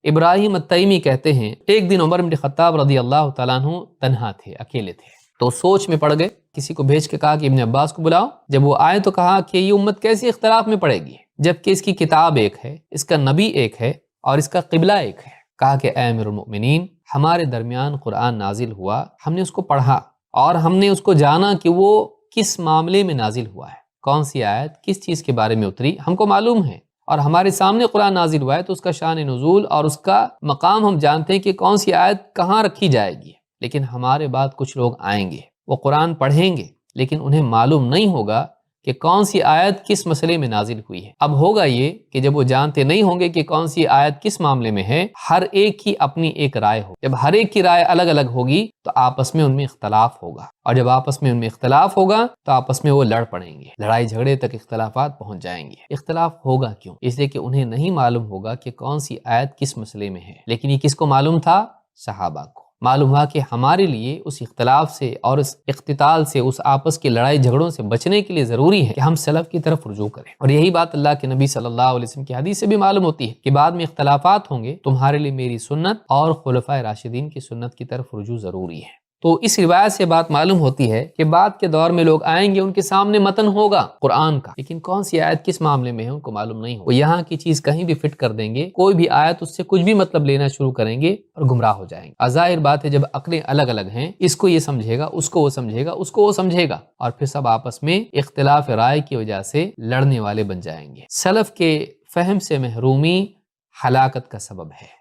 ابراہیم التیمی کہتے ہیں ایک دن عمر بن خطاب رضی اللہ تعالیٰ عنہ تنہا تھے، اکیلے تھے، تو سوچ میں پڑ گئے، کسی کو بھیج کے کہا کہ ابن عباس کو بلاؤ۔ جب وہ آئے تو کہا کہ یہ امت کیسی اختلاف میں پڑے گی جبکہ اس کی کتاب ایک ہے، اس کا نبی ایک ہے اور اس کا قبلہ ایک ہے۔ کہا کہ اے امیر المؤمنین، ہمارے درمیان قرآن نازل ہوا، ہم نے اس کو پڑھا اور ہم نے اس کو جانا کہ وہ کس معاملے میں نازل ہوا ہے، کون سی آیت کس چیز کے بارے میں اتری، ہم کو معلوم ہے، اور ہمارے سامنے قرآن نازل ہوا ہے تو اس کا شان نزول اور اس کا مقام ہم جانتے ہیں کہ کون سی آیت کہاں رکھی جائے گی۔ لیکن ہمارے بعد کچھ لوگ آئیں گے، وہ قرآن پڑھیں گے لیکن انہیں معلوم نہیں ہوگا کہ کون سی آیت کس مسئلے میں نازل ہوئی ہے۔ اب ہوگا یہ کہ جب وہ جانتے نہیں ہوں گے کہ کون سی آیت کس معاملے میں ہے، ہر ایک کی اپنی ایک رائے ہو، جب ہر ایک کی رائے الگ الگ ہوگی تو آپس میں ان میں اختلاف ہوگا، اور جب آپس میں ان میں اختلاف ہوگا تو آپس میں وہ لڑ پڑیں گے، لڑائی جھگڑے تک اختلافات پہنچ جائیں گے۔ اختلاف ہوگا کیوں؟ اس لیے کہ انہیں نہیں معلوم ہوگا کہ کون سی آیت کس مسئلے میں ہے، لیکن یہ کس کو معلوم تھا؟ صحابہ کو معلوم ہوا کہ ہمارے لیے اس اختلاف سے اور اس اختتال سے، اس آپس کی لڑائی جھگڑوں سے بچنے کے لیے ضروری ہے کہ ہم سلف کی طرف رجوع کریں، اور یہی بات اللہ کے نبی صلی اللہ علیہ وسلم کی حدیث سے بھی معلوم ہوتی ہے کہ بعد میں اختلافات ہوں گے، تمہارے لیے میری سنت اور خلفائے راشدین کی سنت کی طرف رجوع ضروری ہے۔ تو اس روایت سے بات معلوم ہوتی ہے کہ بعد کے دور میں لوگ آئیں گے، ان کے سامنے متن ہوگا قرآن کا، لیکن کون سی آیت کس معاملے میں ہے ان کو معلوم نہیں ہوگا، وہ یہاں کی چیز کہیں بھی فٹ کر دیں گے، کوئی بھی آیت اس سے کچھ بھی مطلب لینا شروع کریں گے اور گمراہ ہو جائیں گے۔ ظاہر بات ہے جب عقلیں الگ الگ ہیں، اس کو یہ سمجھے گا، اس کو وہ سمجھے گا، اس کو وہ سمجھے گا، اور پھر سب آپس میں اختلاف رائے کی وجہ سے لڑنے والے بن جائیں گے۔ سلف کے فہم سے محرومی ہلاکت کا سبب ہے۔